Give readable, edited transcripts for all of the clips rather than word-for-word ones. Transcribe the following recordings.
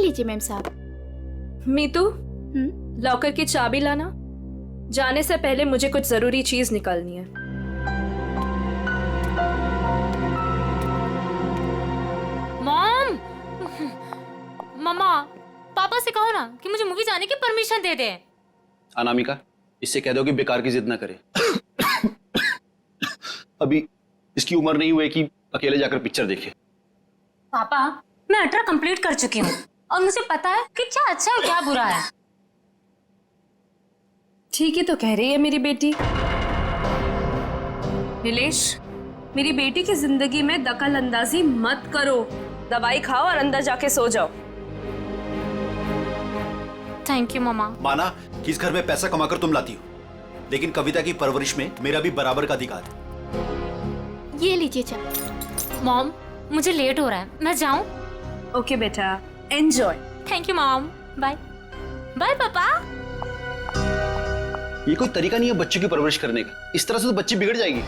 लीजिए मैम साहब। मीतू, लॉकर की चाबी लाना। जाने से पहले मुझे कुछ जरूरी चीज निकालनी है। मॉम, मम्मा, पापा से कहो ना कि मुझे मूवी जाने की परमिशन दे दे। अनामिका, इससे कह दो कि बेकार की जिद ना करे। अभी इसकी उम्र नहीं हुई कि अकेले जाकर पिक्चर देखे। पापा, मैं 18 कंप्लीट कर चुकी हूँ और मुझे पता है कि क्या अच्छा है क्या बुरा है। ठीक ही तो कह रही है मेरी बेटी। नीलेश, मेरी बेटी की जिंदगी में दखल अंदाजी मत करो। दवाई खाओ और अंदर जाके सो जाओ। थैंक यू मम्मा। माना कि इस घर में पैसा कमाकर तुम लाती हो, लेकिन कविता की परवरिश में मेरा भी बराबर का अधिकार है। ये लीजिए चाय। मॉम, मुझे लेट हो रहा है, मैं जाऊं? ओके बेटा, enjoy. Thank you mom. Bye bye पापा। ये कोई तरीका नहीं है बच्चों की परवरिश करने का। इस तरह से तो बच्ची बिगड़ जाएगी।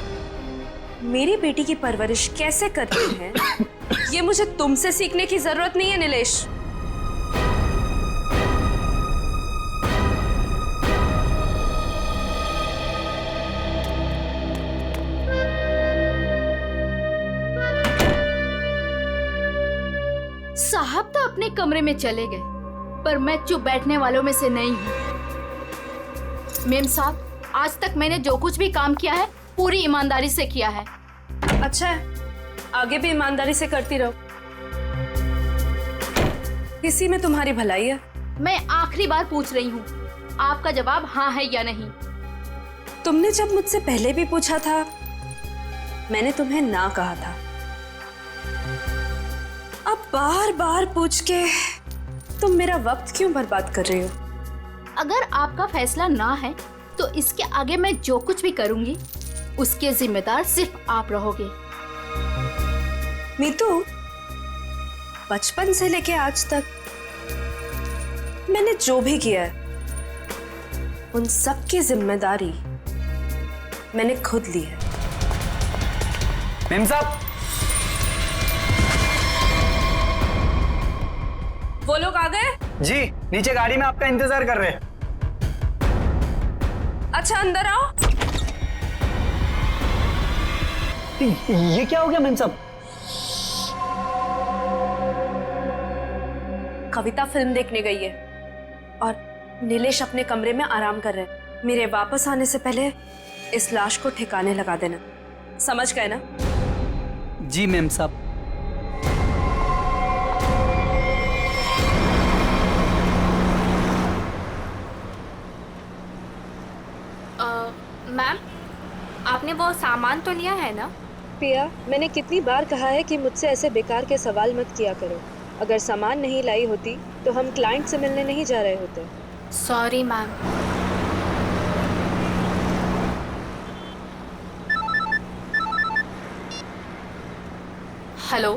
मेरी बेटी की परवरिश कैसे करते हैं ये मुझे तुमसे सीखने की जरूरत नहीं है नीलेश। साहब तो अपने कमरे में चले गए, पर मैं चुप बैठने वालों में से नहीं हूँ। मेम साहब, आज तक मैंने जो कुछ भी काम किया है पूरी ईमानदारी से किया है। अच्छा है, आगे भी ईमानदारी से करती रहो। इसी में तुम्हारी भलाई है। मैं आखिरी बार पूछ रही हूँ, आपका जवाब हाँ है या नहीं। तुमने जब मुझसे पहले भी पूछा था, मैंने तुम्हें ना कहा था। अब बार बार पूछ के तुम मेरा वक्त क्यों बर्बाद कर रही हो? अगर आपका फैसला ना है तो इसके आगे मैं जो कुछ भी करूंगी उसके जिम्मेदार सिर्फ आप रहोगे। मीतू, बचपन से लेके आज तक मैंने जो भी किया है उन सब की जिम्मेदारी मैंने खुद ली है। मेम साहब, वो लोग आ गए? जी नीचे गाड़ी में आपका इंतजार कर रहे हैं। अच्छा, अंदर आओ। ये क्या हो गया मेम साहब? कविता फिल्म देखने गई है और नीलेश अपने कमरे में आराम कर रहे हैं। मेरे वापस आने से पहले इस लाश को ठिकाने लगा देना, समझ गए ना? जी मेम साहब। मैम, आपने वो सामान तो लिया है ना? पिया, मैंने कितनी बार कहा है कि मुझसे ऐसे बेकार के सवाल मत किया करो। अगर सामान नहीं लाई होती तो हम क्लाइंट से मिलने नहीं जा रहे होते। Sorry ma'am. हेलो,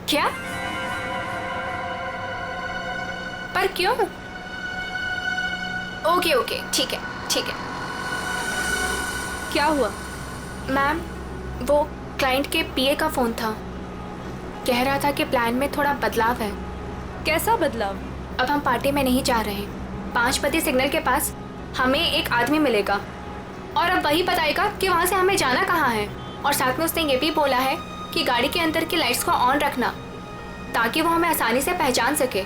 क्या? पर क्यों? ओके ओके, ठीक है ठीक है। क्या हुआ? मैम, वो क्लाइंट के पीए का फ़ोन था। कह रहा था कि प्लान में थोड़ा बदलाव है। कैसा बदलाव? अब हम पार्टी में नहीं जा रहे हैं। 5 बजे सिग्नल के पास हमें एक आदमी मिलेगा और अब वही बताएगा कि वहाँ से हमें जाना कहाँ है। और साथ में उसने ये भी बोला है कि गाड़ी के अंदर की लाइट्स को ऑन रखना ताकि वो हमें आसानी से पहचान सके।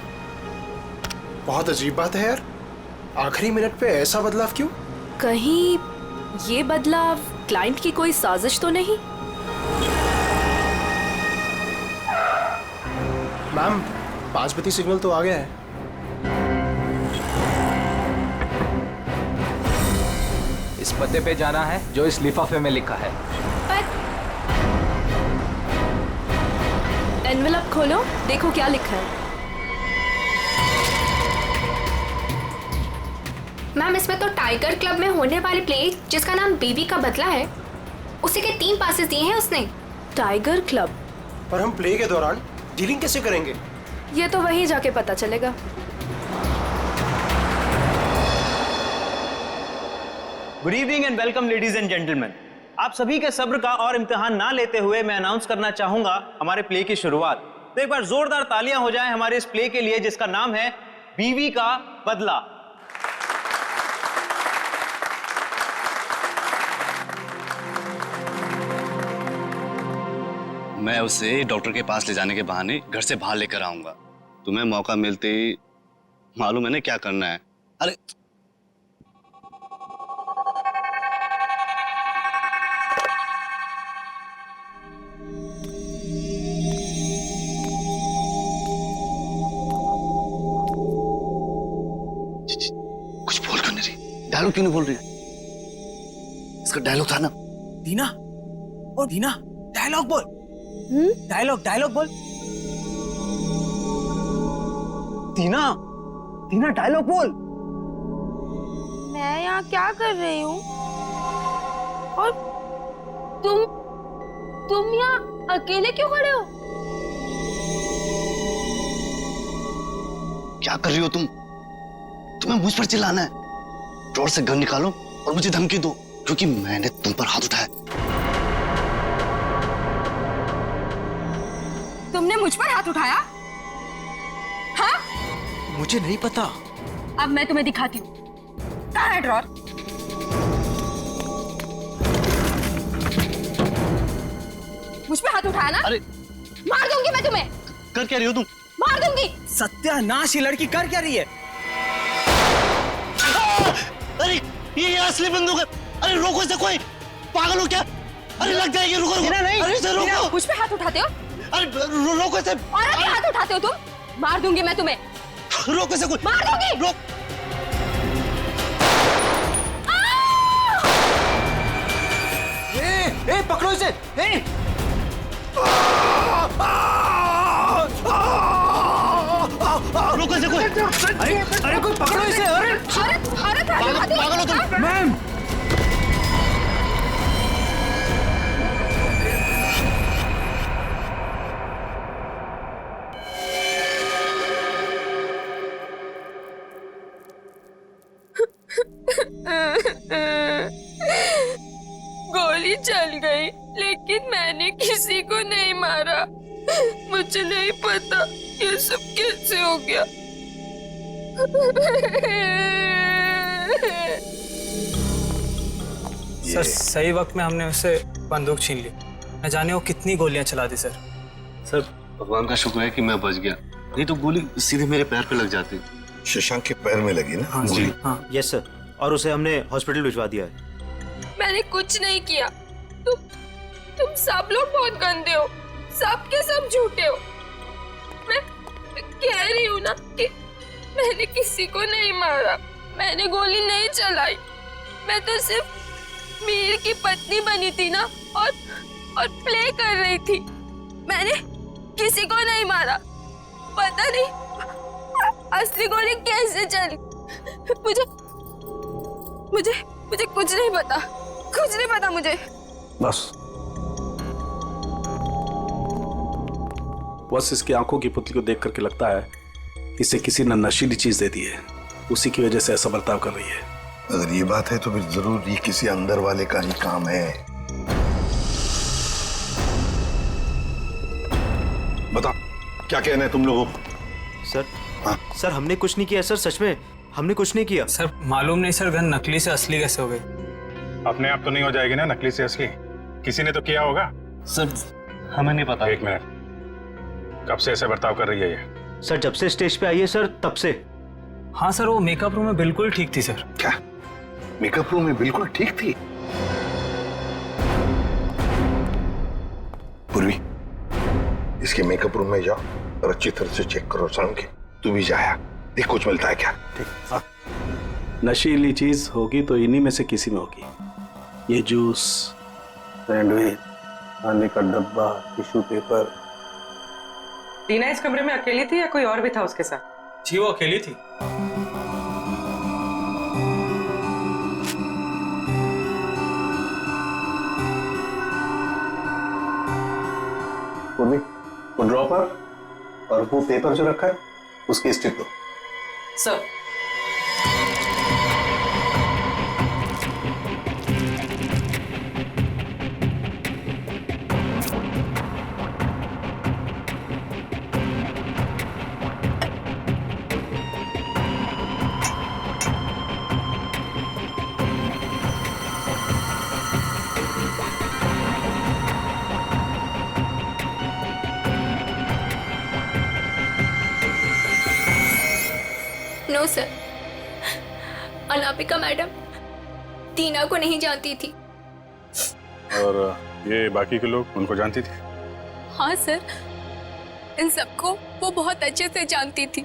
बहुत अजीब बात है यार, आखिरी मिनट पे ऐसा बदलाव क्यों? कहीं ये बदलाव क्लाइंट की कोई साजिश तो नहीं? मैम, 5 बजे सिग्नल तो आ गया है। इस पते पे जाना है जो इस लिफाफे में लिखा है। एनवेलप खोलो, देखो क्या लिखा है। मैम, इसमें तो टाइगर क्लब में होने वाली प्ले जिसका नाम बेबी का बदला है, उसी के 3 पासेस दिए हैं उसने। Tiger club? पर हम प्ले के दौरान डीलिंग कैसे करेंगे? ये तो वहीं जाके पता चलेगा। Good evening and welcome ladies and gentleman. आप सभी के सब्र का और इम्तिहान ना लेते हुए मैं अनाउंस करना चाहूंगा हमारे प्ले की शुरुआत। तो एक बार जोरदार तालियां हो जाएं हमारे इस प्ले के लिए जिसका नाम है बीवी का बदला। मैं उसे डॉक्टर के पास ले जाने के बहाने घर से बाहर लेकर आऊंगा। तुम्हें मौका मिलते ही मालूम है ना क्या करना है। अरे कुछ बोल क्यों नहीं रही? डायलॉग क्यों नहीं बोल रही? इसका डायलॉग था ना। दीना, ओ दीना, डायलॉग बोल। डायलॉग बोल। दीना, दीना डायलॉग बोल। मैं यहाँ क्या कर रही हूँ? और तुम यहाँ अकेले क्यों खड़े हो? क्या कर रही हो तुम? तुम्हें मुझ पर चिल्लाना है? ड्रॉर से गन निकालो और मुझे धमकी दो, क्योंकि मैंने तुम पर हाथ उठाया। तुमने मुझ पर हाथ उठाया? हाँ? मुझे नहीं पता। अब मैं तुम्हें दिखाती हूँ। कहाँ है ड्रॉर? मुझ पे हाथ उठाया ना? अरे मार दूंगी मैं तुम्हें। कर क्या रही हो तुम? मार दूंगी। सत्यानाश, ये लड़की कर क्या रही है? अरे ये असली बंदूक है। अरे रोको इसे, कोई पागल हो क्या? अरे लग जाएगी, रुको रुको। नहीं, अरे इसे रोको। मुझ पे हाथ उठाते हो? अरे रोको इसे। और अभी हाथ उठाते हो तुम? मार दूंगी मैं तुम्हें। रोको इसे, कोई मार दूंगी। रोक। ए, पकड़ो इसे। ए! रोको इसे कोई। अरे कोई पकड़ो इसे। अरे पागल हो तुम? मैम, गोली चल गई, लेकिन मैंने किसी को नहीं मारा। मुझे नहीं पता ये सब कैसे हो गया। सर सही वक्त में हमने उससे बंदूक छीन ली। न जाने वो कितनी गोलियां चला दी सर। सर भगवान का शुक्र है कि मैं बच गया, नहीं तो गोली सीधे मेरे पैर पे लग जाती। शशांक के पैर में लगी ना? हाँ जी। हाँ। यस सर, और उसे हमने हॉस्पिटल भिजवा दिया है। मैंने कुछ नहीं किया। तुम सब लोग बहुत गंदे हो, सब के सब झूठे हो। मैं कह रही हूँ ना कि मैंने किसी को नहीं मारा, मैंने गोली नहीं चलाई। मैं तो सिर्फ मीर की पत्नी बनी थी ना, और प्ले कर रही थी। मैंने किसी को नहीं मारा। पता नहीं असली गोली कैसे चली। मुझे कुछ नहीं पता मुझे। बस इसकी आंखों की पुतली को देख करके लगता है इसे किसी ने नशीली चीज दे दी है, उसी की वजह से ऐसा बर्ताव कर रही है। अगर ये बात है तो फिर जरूर ये किसी अंदर वाले का ही काम है। बता, क्या कहना है तुम लोगों को? सर सर हमने कुछ नहीं किया सर, सच में हमने कुछ नहीं किया। सर मालूम नहीं सर, गन नकली से असली कैसे हो गई? अपने आप तो नहीं हो जाएगी ना नकली से असली, किसी ने तो किया होगा। सर हमें नहीं पता। एक मिनट, कब से ऐसे बर्ताव कर रही है ये? सर जब से स्टेज पे आई है सर, तब से। हाँ सर, वो मेकअप रूम में बिल्कुल ठीक थी सर। क्या मेकअप रूम में बिल्कुल ठीक थी? पूर्वी, इसके मेकअप रूम में जाओ और अच्छी तरह से चेक करो। शाम के तू भी जाया, देख कुछ मिलता है क्या। ठीक। नशीली चीज होगी तो इन्हीं में से किसी में होगी। ये जूस, सैंडविच, खाने का डब्बा, टिश्यू पेपर। टीना इस कमरे में अकेली थी या कोई और भी था उसके साथ? जी वो अकेली थी। पूर्वी, वो ड्रॉपर और वो पेपर जो रखा है उसकी स्ट्रिप दो। सर सर, अनामिका मैडम टीना को नहीं जानती थी। और ये बाकी के लोग उनको जानती थी? हाँ सर, इन सबको वो बहुत अच्छे से जानती थी।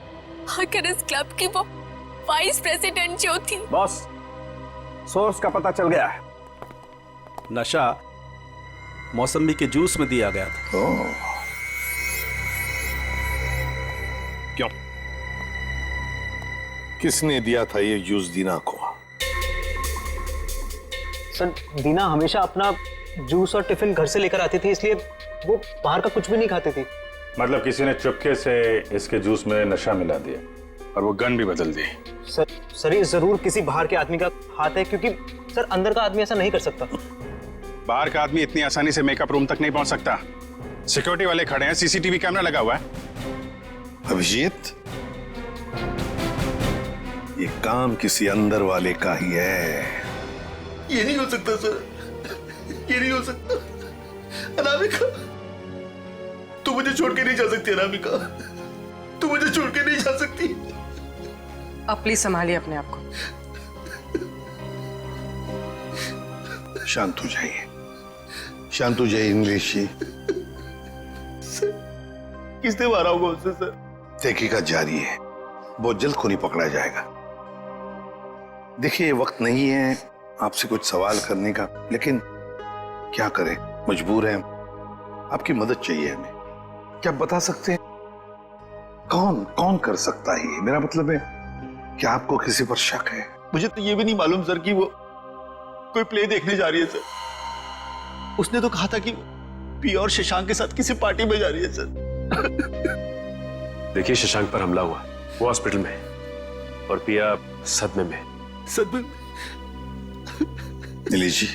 आखिर इस क्लब की वो वाइस प्रेसिडेंट जो थी। बॉस, सोर्स का पता चल गया है। नशा मौसमी के जूस में दिया गया था। क्यों? किसने दिया था ये जूस दीना को? सर, दीना हमेशा अपना जूस और टिफिन घर से लेकर आती थी, इसलिए वो बाहर का कुछ भी नहीं खाती थी। मतलब किसी ने चुपके से इसके जूस में नशा मिला दिया और वो गन भी बदल दी। सर ये जरूर किसी बाहर के आदमी का हाथ है, क्योंकि सर अंदर का आदमी ऐसा नहीं कर सकता। बाहर का आदमी इतनी आसानी से मेकअप रूम तक नहीं पहुंच सकता। सिक्योरिटी वाले खड़े हैं, सीसीटीवी कैमरा लगा हुआ है। अभिजीत, ये काम किसी अंदर वाले का ही है। ये नहीं हो सकता सर, ये नहीं हो सकता। अनामिका, तू मुझे छोड़ के नहीं जा सकती। अनामिका, तू मुझे छोड़ के नहीं जा सकती। अब प्लीज संभालिए अपने आप को। शांत हो जाइए, शांत हो जाइए इंग्लिश जी। किसने मारा होगा उससे सर? तहकीकात जारी है, बहुत जल्द खूनी पकड़ा जाएगा। देखिए, वक्त नहीं है आपसे कुछ सवाल करने का, लेकिन क्या करें, मजबूर हैं। आपकी मदद चाहिए हमें। क्या आप बता सकते हैं कौन कौन कर सकता है? मेरा मतलब है, क्या आपको किसी पर शक है? मुझे तो ये भी नहीं मालूम सर कि वो कोई प्ले देखने जा रही है सर। उसने तो कहा था कि पिया और शशांक के साथ किसी पार्टी में जा रही है सर। देखिए, शशांक पर हमला हुआ, वो हॉस्पिटल में है और पिया सदमे में। सदमे? नीलेश जी,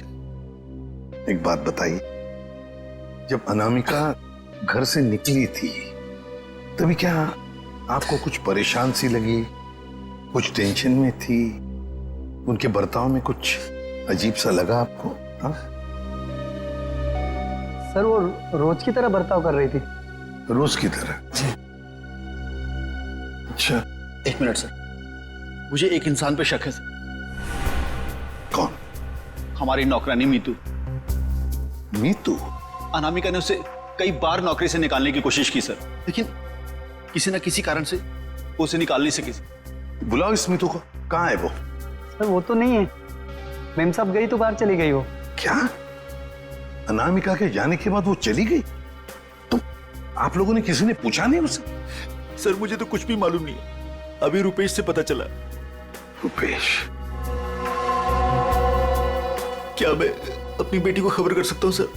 एक बात बताइए, जब अनामिका घर से निकली थी तभी क्या आपको कुछ परेशान सी लगी, कुछ टेंशन में थी? उनके बर्ताव में कुछ अजीब सा लगा आपको? हाँ सर, वो रोज की तरह बर्ताव कर रही थी। रोज की तरह? अच्छा, एक मिनट सर, मुझे एक इंसान पे शक है सर। कौन? हमारी नौकरानी मीतू। मीतू? अनामिका ने उसे कई बार नौकरी से निकालने की कोशिश की सर, लेकिन किसी न किसी कारण से वो उसे निकाल नहीं सकी। बुलाओ इस मीतू को। कहाँ है वो? सर वो तो नहीं है, मेम साहब गई तो बाहर चली गई वो। क्या? अनामिका के जाने के बाद वो चली गई? तो आप लोगों ने किसी ने पूछा नहीं उसे? सर मुझे तो कुछ भी मालूम नहीं है, अभी रुपेश से पता चला। रुपेश? क्या मैं अपनी बेटी को खबर कर सकता हूँ सर?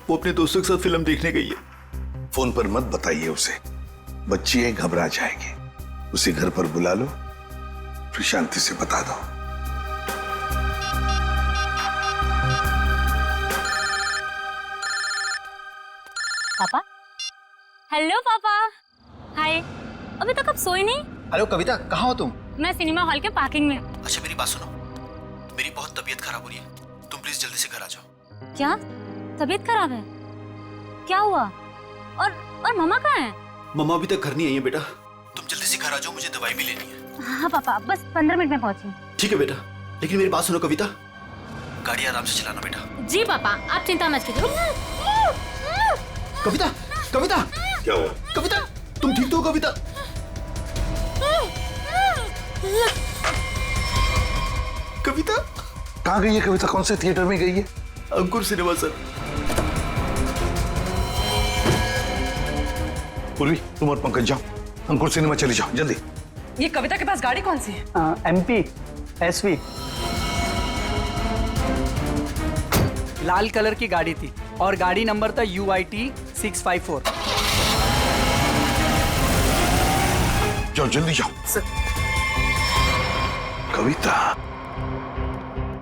वो अपने दोस्तों के साथ फिल्म देखने गई है। फोन पर मत बताइए उसे, बच्ची है, घबरा जाएगी। उसे घर पर बुला लो, फिर शांति से बता दो। पापा? हेलो पापा। हाय, अभी तक आप सोए नहीं? हेलो कविता, कहाँ हो तुम? मैं सिनेमा हॉल के पार्किंग में। अच्छा मेरी बात सुनो, मेरी बहुत तबीयत खराब हो रही है, तुम प्लीज जल्दी से घर आ जाओ। क्या तबीयत खराब है? क्या हुआ? और मम्मा कहाँ है? मम्मा अभी तक घर नहीं आई है बेटा, तुम जल्दी से घर आ जाओ, मुझे दवाई भी लेनी है। हाँ पापा, बस 15 मिनट में पहुंची। ठीक है बेटा, लेकिन मेरी बात सुनो कविता, गाड़ी आराम से चलाना बेटा। जी पापा, आप चिंता मत कीजिए। कविता, कविता, क्या हुआ? कविता, तुम ठीक तो हो कविता? कविता कहाँ गई है? कविता कौन से थिएटर में गई है? अंकुर सिनेमा सर। पूर्वी, तुम और पंकज जाओ, अंकुर सिनेमा चली जाओ जल्दी। ये कविता के पास गाड़ी कौन सी है? MP SV। लाल कलर की गाड़ी थी और गाड़ी नंबर था UIT 654। जाओ जल्दी जाओ। कविता,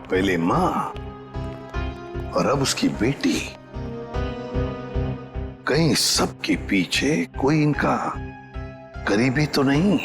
पहले माँ और अब उसकी बेटी, कहीं सबके पीछे कोई इनका करीबी तो नहीं?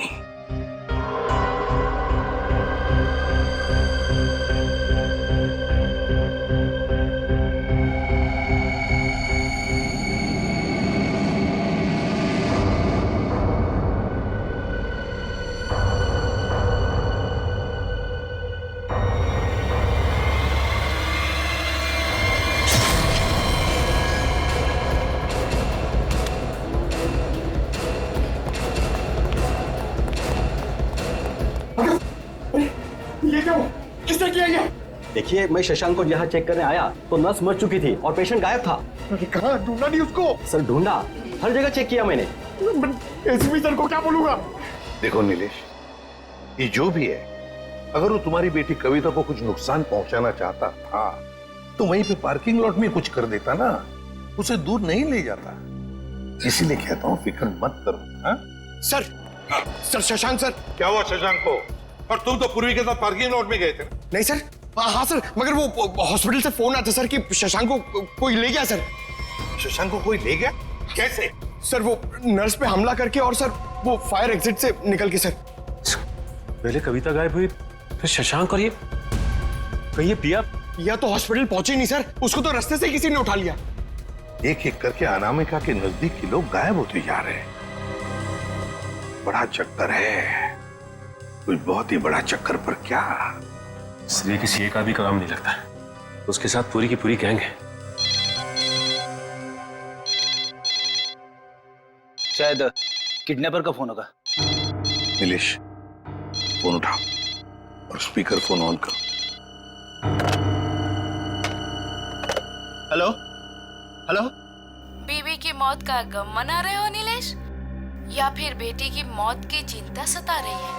ये क्या हुआ? किसने किया ये? देखिए, मैं शशांक को यहाँ चेक करने आया तो नर्स मर चुकी थी और पेशेंट गायब था। कहाँ ढूंढा नहीं उसको? सर ढूंढा, हर जगह चेक किया मैंने। एसपी सर को क्या बोलूंगा? देखो नीलेश, ये जो भी है, अगर वो तुम्हारी बेटी कविता को कुछ नुकसान पहुंचाना चाहता था तो वहीं पे पार्किंग लॉट में कुछ कर देता ना, उसे दूर नहीं ले जाता। इसीलिए कहता हूँ फिक्र मत करो। हाँ? Sir Shashank sir. क्या हुआ शशांक को? और तुम तो पूर्वी के साथ पार्किंग लॉट में गए थे। नहीं सर, हाँ सर, मगर वो हॉस्पिटल से फोन आया था सर कि शशांक को कोई ले गया सर। शशांक को कोई ले गया? कैसे? सर वो नर्स पे हमला करके और सर वो फायर एग्जिट से निकल के सर। पहले कविता गायब हुई, फिर शशांक, और ये कहिए पिया तो हॉस्पिटल पहुंचे नहीं सर, उसको तो रास्ते से किसी ने उठा लिया। एक एक करके अनामिका के नजदीक के लोग गायब होते जा रहे हैं। बड़ा चक्कर है, कुछ बहुत ही बड़ा चक्कर। पर क्या? इसलिए किसी एक आदमी का काम नहीं लगता, उसके साथ पूरी की पूरी गैंग है। शायद किडनैपर का फोन होगा। नीलेश, फोन उठाओ और स्पीकर फोन ऑन करो। Hello hello. बीवी की मौत का गम मना रहे हो नीलेश, या फिर बेटी की मौत की चिंता सता रही है?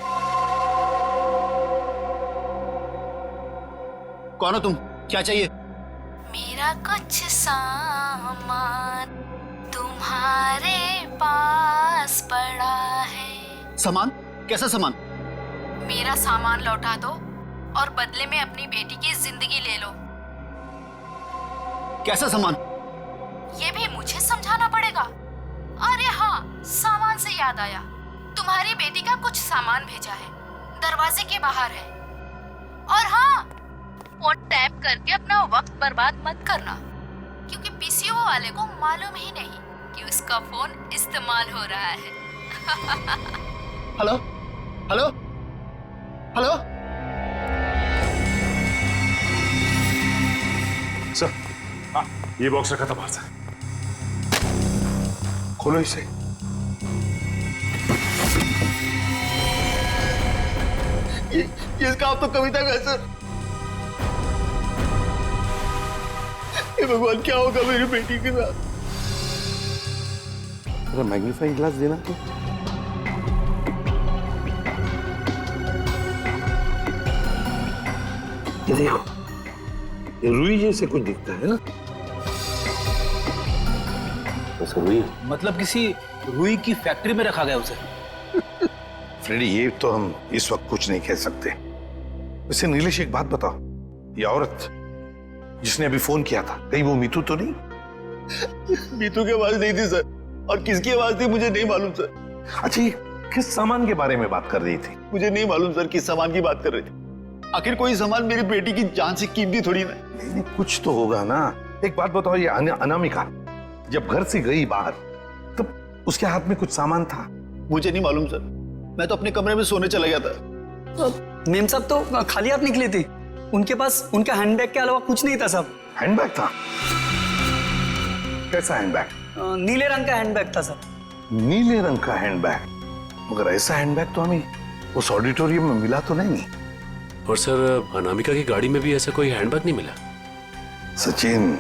कौन हो तुम? क्या चाहिए? मेरा कुछ सामान तुम्हारे पास पड़ा है। सामान? कैसा सामान? मेरा सामान लौटा दो और बदले में अपनी बेटी की जिंदगी ले लो। कैसा सामान? ये भी मुझे समझाना पड़ेगा? अरे हाँ, सामान से याद आया, तुम्हारी बेटी का कुछ सामान भेजा है, दरवाजे के बाहर है। और हाँ, फोन टैप करके अपना वक्त बर्बाद मत करना, क्योंकि पीसीओ वाले को मालूम ही नहीं कि उसका फोन इस्तेमाल हो रहा है। Hello hello hello. सर, हाँ, ये बॉक्स रखा था बाहर से। खोलो इसे। ये काम तो कविता का है सर। हे भगवान, क्या होगा मेरी बेटी के साथ? थोड़ा मैग्नीफाइंग ग्लास देना तो। ये देखो, ये रुई जैसे कुछ दिखता है ना? रुई? मतलब किसी रुई की फैक्ट्री में रखा गया उसे? फ्रेडी, ये तो हम इस वक्त कुछ नहीं कह सकते। वैसे नीलेश, एक बात बताओ, ये औरत जिसने अभी फोन किया था, कहीं वो मीतू तो नहीं? मीतू की आवाज नहीं थी सर, और किसकी आवाज थी मुझे नहीं मालूम सर। अच्छा, ये किस सामान के बारे में बात कर रही थी? मुझे नहीं मालूम सर किस सामान की बात कर रही थी। आखिर कोई सामान मेरी बेटी की जान से कीमती थोड़ी ना। नहीं, कुछ तो होगा ना। एक बात बताओ, ये अनामिका जब घर से गई बाहर, तब उसके हाथ में कुछ सामान था? मुझे नहीं मालूम सर, मैं तो अपने कमरे में सोने चला गया था। मेम साहब तो खाली हाथ निकली थी, उनके पास उनका हैंडबैग के अलावा कुछ नहीं था साहब। हैंडबैग था? कैसा हैंडबैग? नीले रंग का हैंडबैग था सर। नीले रंग का हैंडबैग? मगर ऐसा हैंडबैग तो हमें उस ऑडिटोरियम में मिला तो नहीं। और सर, अनामिका की गाड़ी में भी ऐसा कोई हैंडबैग नहीं मिला। सचिन,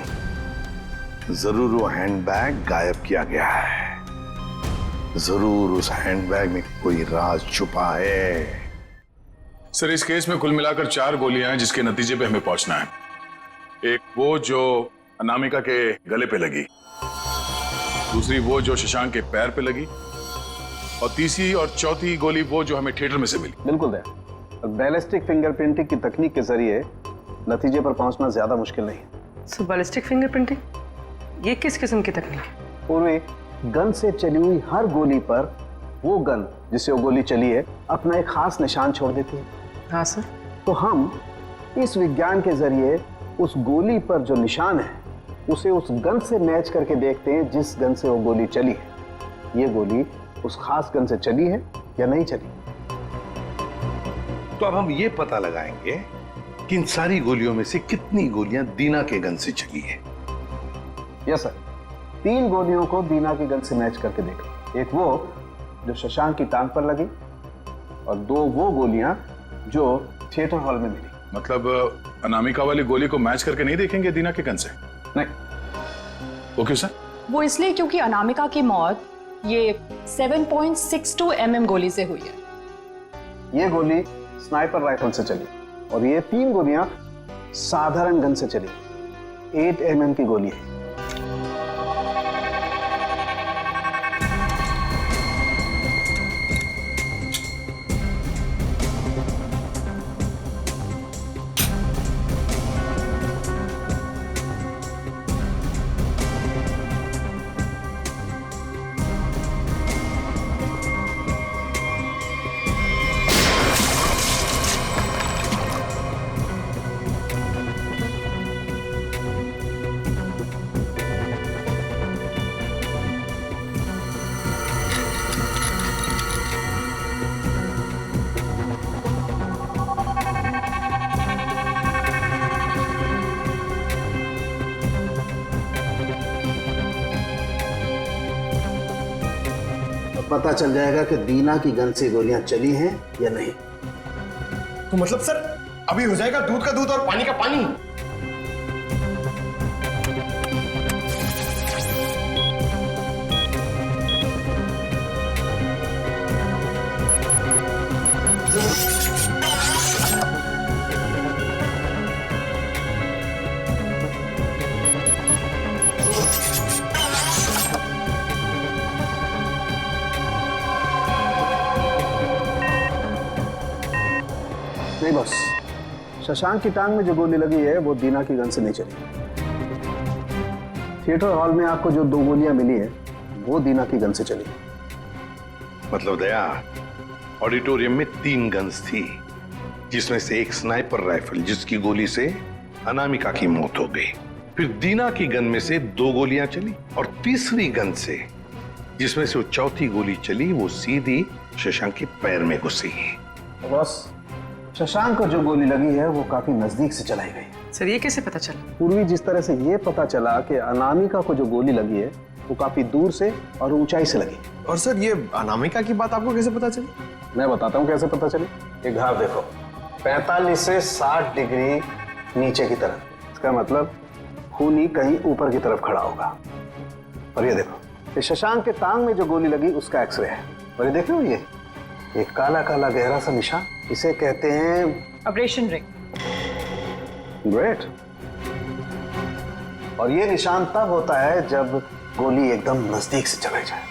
जरूर वो हैंडबैग गायब किया गया है। जरूर उस हैंडबैग में कोई राज छुपा है। सर, इस केस में कुल मिलाकर 4 गोलियां हैं जिसके नतीजे पे हमें पहुंचना है। एक वो जो अनामिका के गले पे लगी, दूसरी वो जो शशांक के पैर पे लगी, और तीसरी और चौथी गोली वो जो हमें थिएटर में से मिली। बिल्कुल दया, बैलिस्टिक फिंगरप्रिंटिंग की तकनीक के जरिए नतीजे पर पहुंचना ज्यादा मुश्किल नहीं है। सो बैलिस्टिक फिंगरप्रिंटिंग, ये किस किस्म की तकनीक है? पूर्वी, गन से चली हुई हर गोली पर वो गन जिससे वो गोली चली है अपना एक खास निशान छोड़ देती है। हाँ सर। तो हम इस विज्ञान के जरिए उस गोली पर जो निशान है उसे उस गन से मैच करके देखते हैं जिस गन से वो गोली चली है। ये गोली उस खास गन से चली है या नहीं चली। तो अब हम ये पता लगाएंगे कि इन सारी गोलियों में से कितनी गोलियां दीना के गन से चली है। यस सर, 3 गोलियों को दीना के गन से मैच करके देखो। एक वो जो शशांक की टांग पर लगी और 2 वो गोलियां जो थिएटर हॉल में मिली। मतलब अनामिका वाली गोली को मैच करके नहीं देखेंगे दीना के गन से? नहीं। वो क्यों सर? वो इसलिए क्योंकि अनामिका की मौत ये 7.62 mm गोली से हुई है। ये गोली स्नाइपर राइफल से चली और ये 3 गोलियां साधारण गन से चली। 8 mm की गोली है। पता चल जाएगा कि दीना की गन से गोलियां चली हैं या नहीं। तो मतलब सर अभी हो जाएगा दूध का दूध और पानी का पानी। नहीं बॉस, शशांक की टांग में जो गोली लगी है वो दीना की गन से नहीं चली। थिएटर हॉल में आपको जो 2 गोलियां मिली है वो दीना की गन से चली। मतलब दया, ऑडिटोरियम में 3 गन्स थी, जिसमें से एक स्नाइपर राइफल जिसकी गोली से अनामिका की मौत हो गई। फिर दीना की गन में से 2 गोलियां चली और तीसरी गन से जिसमें से वो चौथी गोली चली वो सीधी शशांक के पैर में घुसी। बॉस, शशांक को जो गोली लगी है वो काफी नजदीक से चलाई गई। सर ये कैसे पता चला? पूर्वी जिस तरह से ये पता चला कि अनामिका को जो गोली लगी है वो काफी दूर से और ऊंचाई से लगी। और सर ये अनामिका की बात आपको कैसे पता चली? मैं बताता हूँ कैसे पता चली। ये घाव देखो, 45 से 60 डिग्री नीचे की तरफ। इसका मतलब खूनी कहीं ऊपर की तरफ खड़ा होगा। और ये देखो, ये शशांक के टांग में जो गोली लगी उसका एक्सरे है। और ये देख रहे हो, ये काला काला गहरा सा निशान, इसे कहते हैं ऑपरेशन रिंग। ग्रेट। और ये निशान तब होता है जब गोली एकदम नजदीक से चलाई जाए।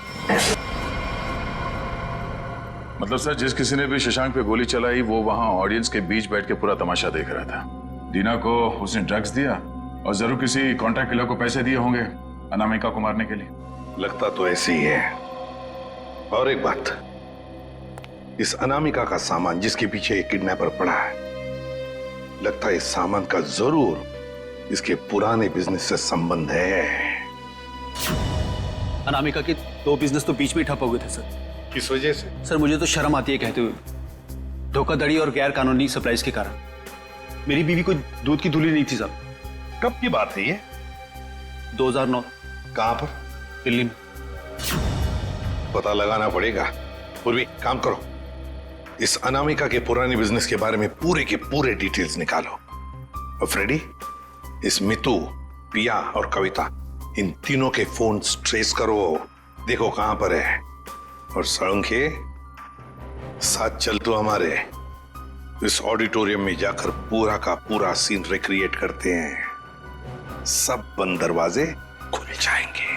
मतलब सर जिस किसी ने भी शशांक पे गोली चलाई वो वहां ऑडियंस के बीच बैठ के पूरा तमाशा देख रहा था। दीना को उसने ड्रग्स दिया और जरूर किसी कॉन्ट्रैक्ट किलर को पैसे दिए होंगे अनामिका को मारने के लिए। लगता तो ऐसे ही है। और एक बात, इस अनामिका का सामान जिसके पीछे एक किडनैपर पड़ा है, लगता है इस सामान का जरूर इसके पुराने बिजनेस से संबंध है। अनामिका के 2 बिजनेस तो बीच में ठप हो गए थे सर। किस वजह से? सर मुझे तो शर्म आती है कहते हुए। धोखाधड़ी और गैर कानूनी सप्लाईज के कारण। मेरी बीवी कोई दूध की धुली नहीं थी साहब। कब की बात है ये? 2009। कहां पर? दिल्ली में। पता लगाना पड़ेगा। पूर्वी काम करो, इस अनामिका के पुराने बिजनेस के बारे में पूरे के पूरे डिटेल्स निकालो। और फ्रेडी, इस मितू, पिया और कविता, इन तीनों के फोन ट्रेस करो, देखो कहां पर है। और सड़ंखे साथ चल तो हमारे इस ऑडिटोरियम में जाकर पूरा का पूरा सीन रिक्रिएट करते हैं। सब बंद दरवाजे खुल जाएंगे।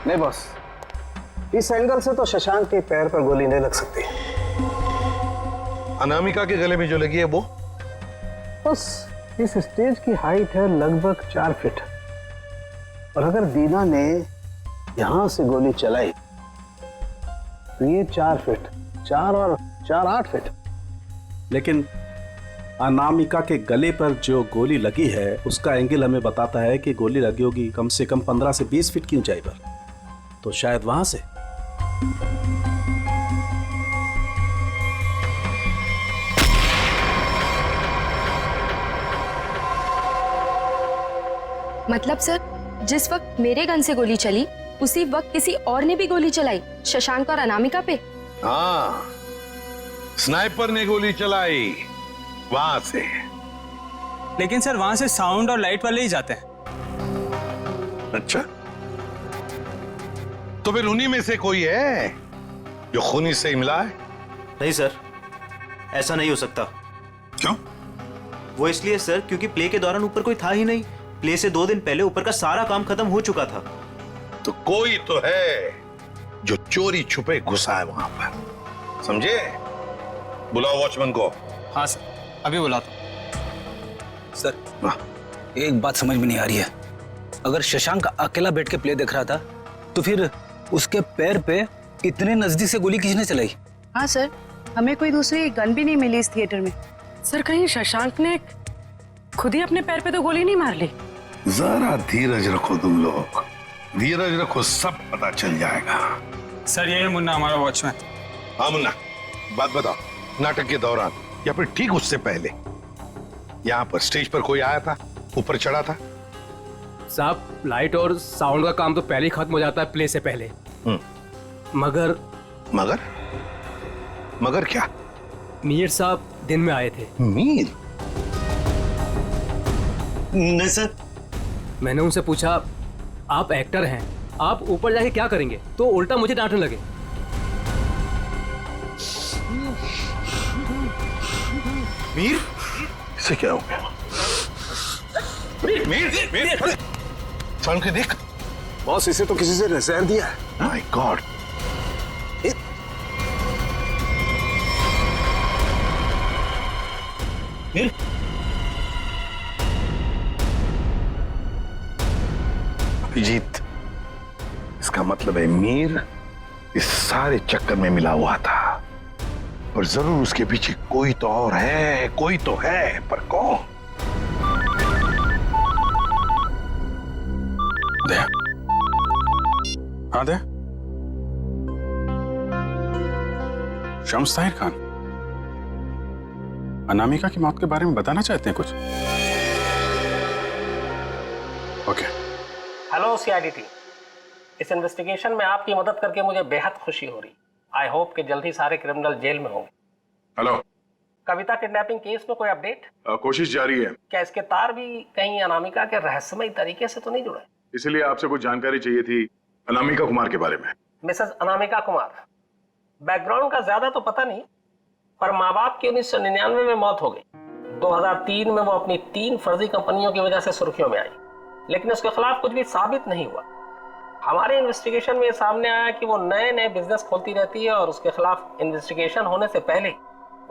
नहीं बॉस, इस एंगल से तो शशांक के पैर पर गोली नहीं लग सकती। अनामिका के गले में जो लगी है वो? बस इस स्टेज की हाइट है लगभग 4 फीट। और अगर दीना ने यहां से गोली चलाई तो ये 4 फीट, 4 और 4 8 फीट। लेकिन अनामिका के गले पर जो गोली लगी है उसका एंगल हमें बताता है कि गोली लगी होगी कम से कम 15 से 20 फीट की ऊंचाई पर। तो शायद वहां से। मतलब सर, जिस वक्त मेरे गन से गोली चली उसी वक्त किसी और ने भी गोली चलाई शशांक और अनामिका पे। हाँ, स्नाइपर ने गोली चलाई वहां से। लेकिन सर वहां से साउंड और लाइट वाले ही जाते हैं। अच्छा, तो फिर उन्हीं में से कोई है जो खूनी से मिला है? नहीं सर, ऐसा नहीं हो सकता। क्यों? वो इसलिए सर क्योंकि प्ले के दौरान ऊपर कोई था ही नहीं। प्ले से 2 दिन पहले ऊपर का सारा काम खत्म हो चुका था। तो कोई तो है जो चोरी छुपे घुसा है वहां पर, समझे? बुलाओ वॉचमैन को। हाँ सर, अभी बुलाता हूं। सर, एक बात समझ में नहीं आ रही है। अगर शशांक अकेला बैठ के प्ले देख रहा था तो फिर उसके पैर पे इतने नजदीक से गोली किसने चलाई? हाँ सर, हमें कोई दूसरी गन भी नहीं मिली इस थिएटर में। सर, कहीं शशांक ने खुद ही अपने पैर पे तो गोली नहीं मार ली? जरा धीरज रखो तुम लोग, धीरज रखो, सब पता चल जाएगा। सर ये है मुन्ना, हमारा वॉचमैन। हाँ मुन्ना, बात बताओ, नाटक के दौरान या फिर ठीक उससे पहले यहाँ पर स्टेज पर कोई आया था, ऊपर चढ़ा था? साहब, लाइट और साउंड का काम तो पहले ही खत्म हो जाता है प्ले से पहले। मगर मगर मगर क्या? मीर साहब दिन में आए थे। मीर? नहीं सर। मैंने उनसे पूछा, आप एक्टर हैं, आप ऊपर जाके क्या करेंगे? तो उल्टा मुझे डांटने लगे। मीर? इसे क्या हो गया? मीर, मीर, साउंड के देख। बॉस, इसे तो किसी से नजर दिया है। My God. मीर? अभिजीत, इसका मतलब है मीर इस सारे चक्कर में मिला हुआ था, और जरूर उसके पीछे कोई तो और है, कोई तो है, पर कौन? दे। हाँ दे। शम्स ताहिर खान, अनामिका की मौत के बारे में बताना चाहते हैं कुछ? ओके। हेलो सीआईडी टीम, इस इन्वेस्टिगेशन में आपकी मदद करके मुझे बेहद खुशी हो रही। आई होप कि जल्द ही सारे क्रिमिनल जेल में होंगे। हेलो। कविता किडनैपिंग केस में कोई अपडेट? कोशिश जारी है। क्या इसके तार भी कहीं अनामिका के रहस्यमय तरीके से तो नहीं जुड़े? इसलिए आपसे कुछ जानकारी चाहिए थी अनामिका कुमार के बारे में। मिसेस अनामिका कुमार, बैकग्राउंड का ज्यादा तो पता नहीं, पर माँ बाप की 1999 में मौत हो गई। 2003 में वो अपनी 3 फर्जी कंपनियों की वजह से सुर्खियों में आई, लेकिन उसके खिलाफ कुछ भी साबित नहीं हुआ। हमारे इन्वेस्टिगेशन में ये सामने आया कि वो नए नए बिजनेस खोलती रहती है और उसके खिलाफ इन्वेस्टिगेशन होने से पहले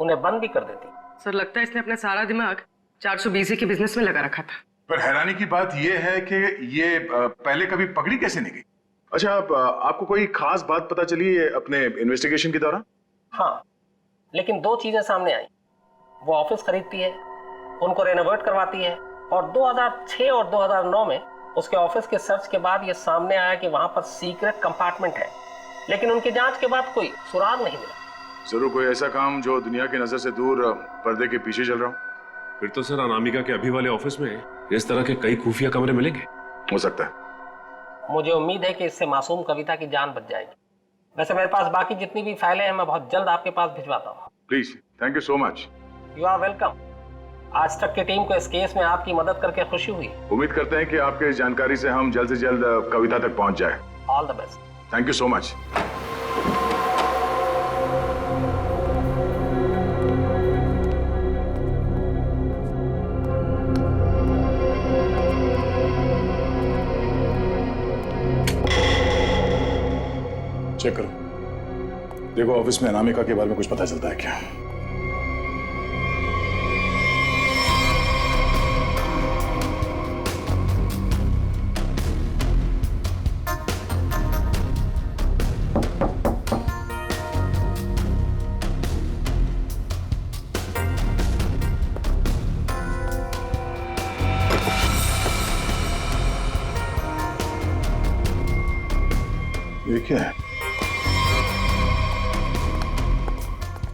उन्हें बंद भी कर देती। सर, लगता है इसने अपना सारा दिमाग 420 के बिजनेस में लगा रखा था। पर हैरानी की बात यह है कि ये पहले कभी पकड़ी कैसे नहीं गई? अच्छा, आपको कोई खास बात पता चली है अपने इन्वेस्टिगेशन के दौरान? हाँ, लेकिन 2 चीजें सामने आई। वो ऑफिस खरीदती है, उनको रेनोवेट करवाती है, और 2006 और 2009 में उसके ऑफिस के सर्च के बाद ये सामने आया कि वहां पर सीक्रेट कंपार्टमेंट है, लेकिन उनकी जांच के बाद कोई सुराग नहीं मिला। जरूर कोई ऐसा काम जो दुनिया की नजर से दूर पर्दे के पीछे चल रहा हो। फिर तो सर अनामिका के अभी वाले ऑफिस में इस तरह के कई खुफिया कमरे मिलेंगे। हो सकता है। मुझे उम्मीद है कि इससे मासूम कविता की जान बच जाएगी। वैसे मेरे पास बाकी जितनी भी फाइलें हैं मैं बहुत जल्द आपके पास भिजवाता हूँ। Please, thank you so much. You are welcome. आज तक की टीम को इस केस में आपकी मदद करके खुशी हुई। उम्मीद करते हैं कि आपके इस जानकारी से हम जल्द से जल्द कविता तक पहुंच जाए। All the best. Thank you so much. Check करो, देखो ऑफिस में अनामिका के बारे में कुछ पता चलता है क्या? ये क्या है?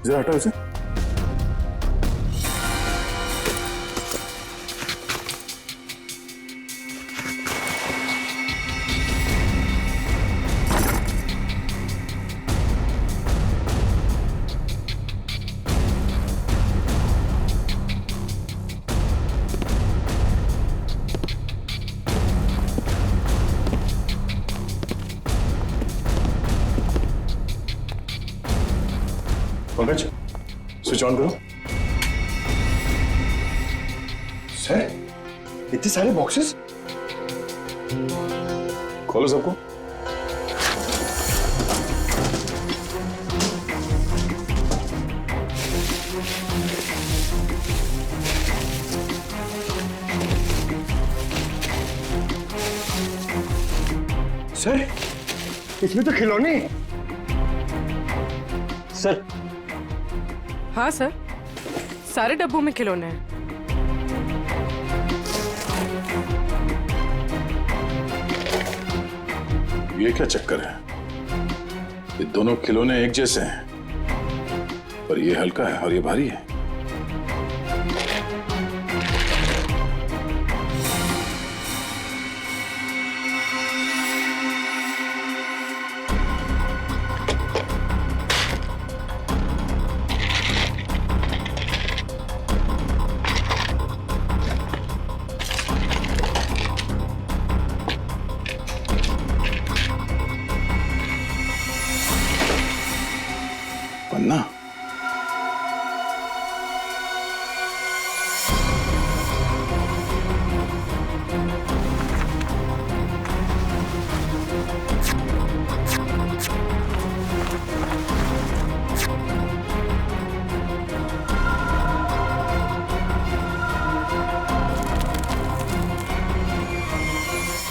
जरा हटाओ इसे। पंकज स्विच ऑन करो। सर इतने सारे बॉक्सेस, खोलो सबको। सर इसमें तो खिलौने। सर। हाँ सर, सारे डब्बों में खिलौने हैं। ये क्या चक्कर है? ये दोनों खिलौने एक जैसे हैं, पर ये हल्का है और ये भारी है। पन्ना।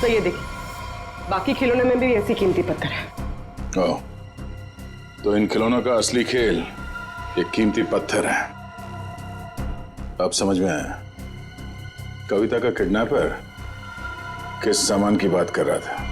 तो ये देखिए, बाकी खिलौने में भी ऐसी कीमती पत्थर है। ओह, तो इन खिलौनों का असली खेल ये कीमती पत्थर है। अब समझ में आया। कविता का किडनैपर किस सामान की बात कर रहा था।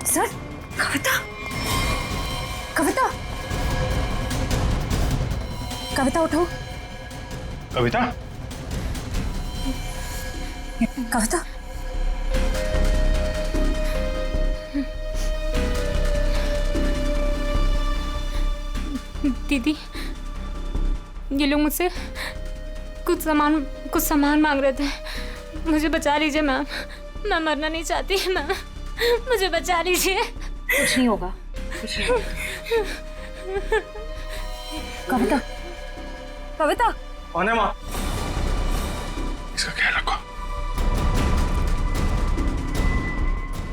सर, कविता, कविता, कविता उठो। कविता, कविता, दीदी, ये लोग मुझसे कुछ सामान मांग रहे थे। मुझे बचा लीजिए मैम, मैं मरना नहीं चाहती मैम, मुझे बचा लीजिए। कुछ नहीं होगा, कुछ नहीं होगा। कविता, कविता, कौन है माँ? इसका ख्याल रखो।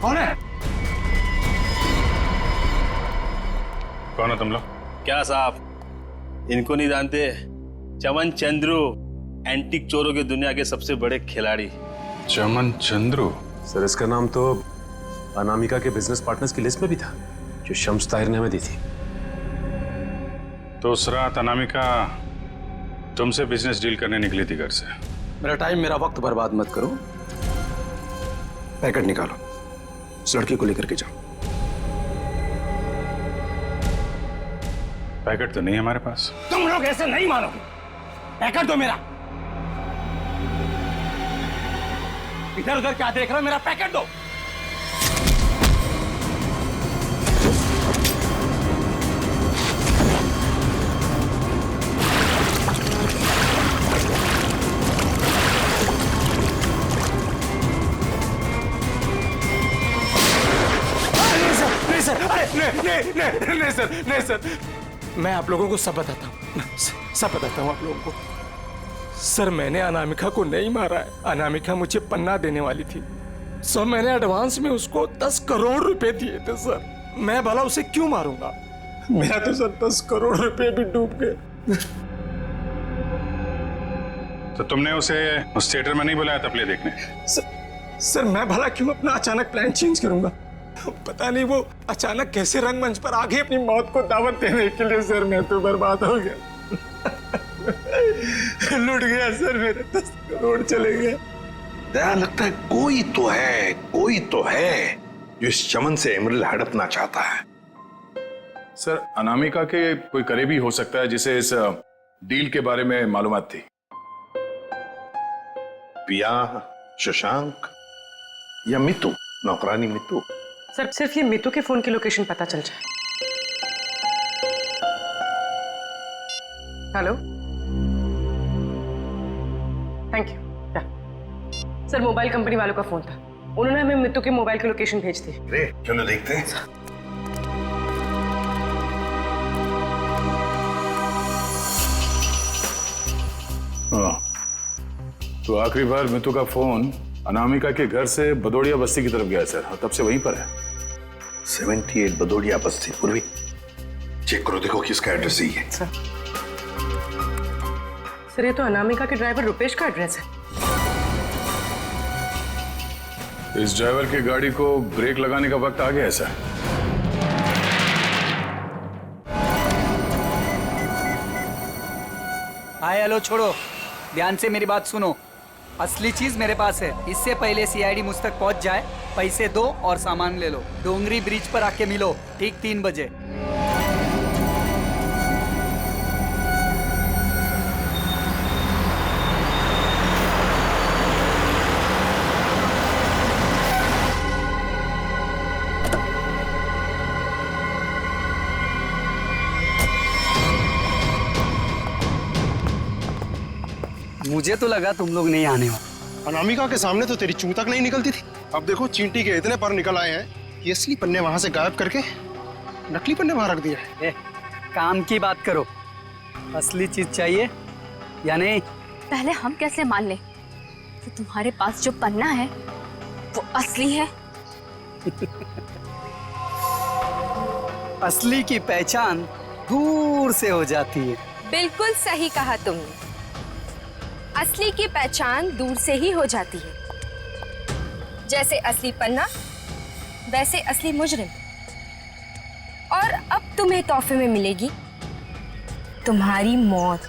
कौन है? कौन है तुम लोग? क्या साहब, इनको नहीं जानते? चमन चंद्रू, एंटीक चोरों की दुनिया के सबसे बड़े खिलाड़ी। चमन चंद्रू? सर इसका नाम तो अनामिका के बिजनेस पार्टनर्स की लिस्ट में भी था, जो शम्स ताहिर ने हमें दी थी। तो उस रात अनामिका तुमसे बिजनेस डील करने निकली थी घर से। मेरा टाइम, मेरा वक्त बर्बाद मत करो। पैकेट निकालो, उस लड़की को लेकर के जाओ। पैकेट तो नहीं है हमारे पास। तुम लोग ऐसे नहीं मानोगे। पैकेट दो मेरा। इधर उधर क्या देख रहे हो? मेरा पैकेट दो। नहीं सर, मैं आप लोगों को सब बताता हूँ, सब बताता हूँ आप लोगों को। सर मैंने अनामिका को नहीं मारा है। अनामिका मुझे पन्ना देने वाली थी, सो मैंने एडवांस में उसको 10 करोड़ रुपए दिए थे सर। मैं भला उसे क्यों मारूंगा? मेरा तो सर 10 करोड़ रुपए भी डूब गए। तो तुमने उसे उस थिएटर में नहीं बुलाया था प्ले देखने? सर मैं भला क्यों अपना अचानक प्लान चेंज करूंगा? पता नहीं वो अचानक कैसे रंगमंच पर आ गई अपनी मौत को दावत देने के लिए। सर मैं तो बर्बाद हो गया, लूट गया सर, मेरे 10 करोड़ चले गए। दया लगता है कोई तो है जो इस चमन से एमरल्ड हड़पना चाहता है। सर अनामिका के कोई करीबी हो सकता है जिसे इस डील के बारे में मालूमात थी। पिया, शशांक या मितू, नौकरानी मितू। सर सिर्फ ये मीतू के फोन की लोकेशन पता चल जाए। Hello, thank you. Sir mobile company वालों का फोन था, उन्होंने हमें मीतू के मोबाइल की लोकेशन भेज दी। अरे चलो देखते हैं। हाँ, तो आखिरी बार मितू का फोन अनामिका के घर से बदौड़िया बस्ती की तरफ गया सर, और तब से वहीं पर है। 78 बदौड़िया बस्ती। पूर्वी चेक करो, देखो किसका एड्रेस सही है। सर ये तो अनामिका के ड्राइवर रुपेश का एड्रेस है। इस ड्राइवर की गाड़ी को ब्रेक लगाने का वक्त आ गया है सर। हाय हेलो छोड़ो, ध्यान से मेरी बात सुनो। असली चीज मेरे पास है। इससे पहले सीआईडी मुझ तक पहुंच जाए, पैसे दो और सामान ले लो। डोंगरी ब्रिज पर आके मिलो ठीक 3 बजे। मुझे तो लगा तुम लोग नहीं आने वाले। अनामिका के सामने तो तेरी चूं तक नहीं निकलती थी, अब देखो चींटी के इतने पर निकल आए हैं कि असली पन्ने वहां से गायब करके नकली पन्ने वहां रख दिए। काम की बात करो, असली चीज चाहिए या नहीं? पहले हम कैसे मान लें कि तुम्हारे पास जो पन्ना है वो असली है? असली की पहचान दूर से हो जाती है। बिल्कुल सही कहा तुमने, असली की पहचान दूर से ही हो जाती है। जैसे असली पन्ना वैसे असली मुजरिम। और अब तुम्हें तोहफे में मिलेगी तुम्हारी मौत।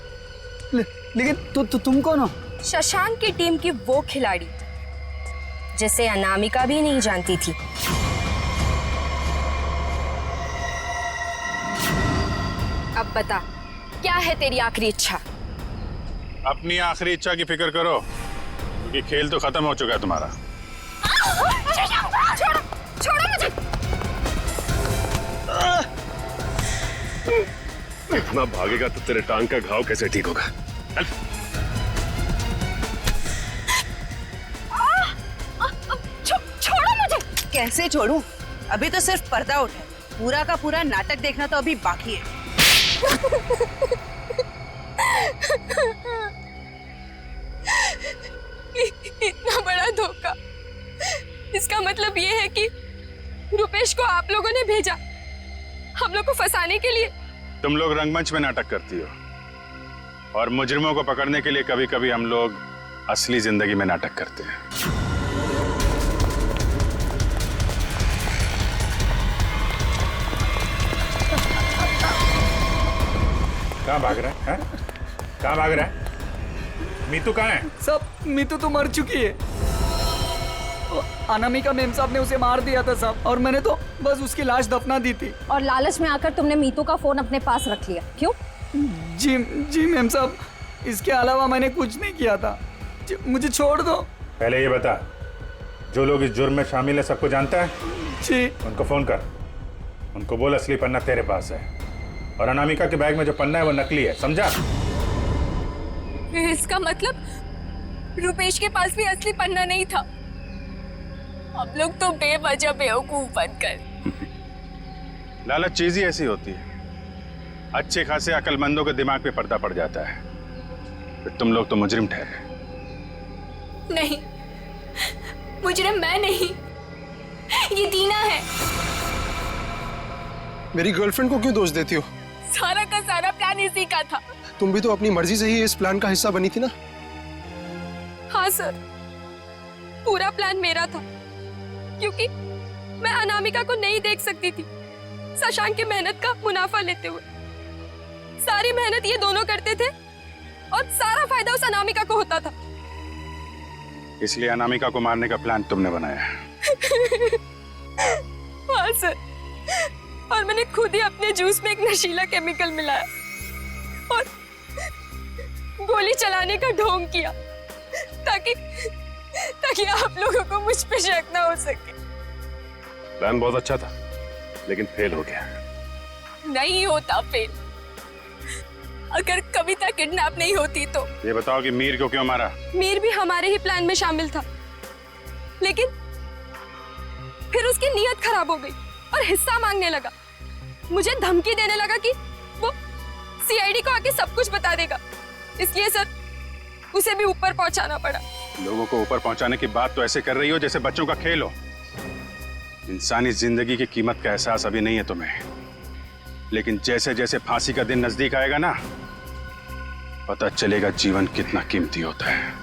लेकिन तुम कौन हो? शशांक की टीम की वो खिलाड़ी जिसे अनामिका भी नहीं जानती थी। अब बता, क्या है तेरी आखिरी इच्छा? अपनी आखिरी इच्छा की फिक्र करो, क्योंकि खेल तो खत्म हो चुका है तुम्हारा। छोड़ो मुझे। इतना भागेगा तो तेरे टांग का घाव कैसे ठीक होगा? छोड़ो मुझे। कैसे छोड़ूं? अभी तो सिर्फ पर्दा उठा है, पूरा का पूरा नाटक देखना तो अभी बाकी है। इतना बड़ा धोखा, इसका मतलब ये है कि रुपेश को आप लोगों ने भेजा हम लोग को फंसाने के लिए? तुम लोग रंगमंच में नाटक करती हो, और मुजरिमों को पकड़ने के लिए कभी कभी हम लोग असली जिंदगी में नाटक करते हैं। कहाँ भाग रहा है? कहाँ भाग रहा है? मीतू कहाँ है? सब मीतू तो मर चुकी है। अनामिका मेम साहब ने उसे मार दिया था साहब, और मैंने तो बस उसकी लाश दफना दी थी। और लालच में आकर तुमने मीतू का फोन अपने पास रख लिया, क्यों? जी मेम साहब, इसके अलावा मैंने कुछ नहीं किया था। मुझे छोड़ दो। पहले ये बता, जो लोग इस जुर्म में शामिल है सबको जानता है? जी। उनको फोन कर, उनको बोल असली पन्ना तेरे पास है, और अनामिका के बैग में जो पन्ना है वो नकली है, समझा? इसका मतलब रुपेश के पास भी असली पन्ना नहीं था। हम लोग तो बेवजह बेवकूफ बनकर। लालच चीज ही ऐसी होती है, अच्छे खासे अकलमंदों के दिमाग पे पर्दा पड़ जाता है, फिर तुम लोग तो मुजरिम ठहरे। नहीं, मुजरिम मैं नहीं, ये दीना है। मेरी गर्लफ्रेंड को क्यों दोष देती हो? सारा का सारा प्लान इसी का था। तुम भी तो अपनी मर्जी से ही इस प्लान का हिस्सा बनी थी ना? हाँ सर, पूरा प्लान मेरा था, क्योंकि मैं अनामिका को नहीं देख सकती थी शशांक की मेहनत का मुनाफा लेते हुए। सारी मेहनत ये दोनों करते थे और सारा फायदा उस अनामिका को होता था। इसलिए अनामिका को मारने का प्लान तुमने बनाया। हाँ सर, और मैंने खुद ही अपने जूस में एक नशीला केमिकल मिलाया और गोली चलाने का ढोंग किया, ताकि आप लोगों को मुझ पे शक ना हो सके। प्लान बहुत अच्छा था, लेकिन फेल हो गया। नहीं होता फेल। अगर कविता किडनैप नहीं होती तो। ये बताओ कि मीर को क्यों मारा? मीर भी हमारे ही प्लान में शामिल था, लेकिन फिर उसकी नीयत खराब हो गई और हिस्सा मांगने लगा। मुझे धमकी देने लगा कि वो सीआईडी को आके सब कुछ बता देगा। इसलिए सर उसे भी ऊपर पहुंचाना पड़ा। लोगों को ऊपर पहुंचाने की बात तो ऐसे कर रही हो जैसे बच्चों का खेल हो। इंसानी जिंदगी की कीमत का एहसास अभी नहीं है तुम्हें, लेकिन जैसे जैसे फांसी का दिन नजदीक आएगा ना, पता चलेगा जीवन कितना कीमती होता है।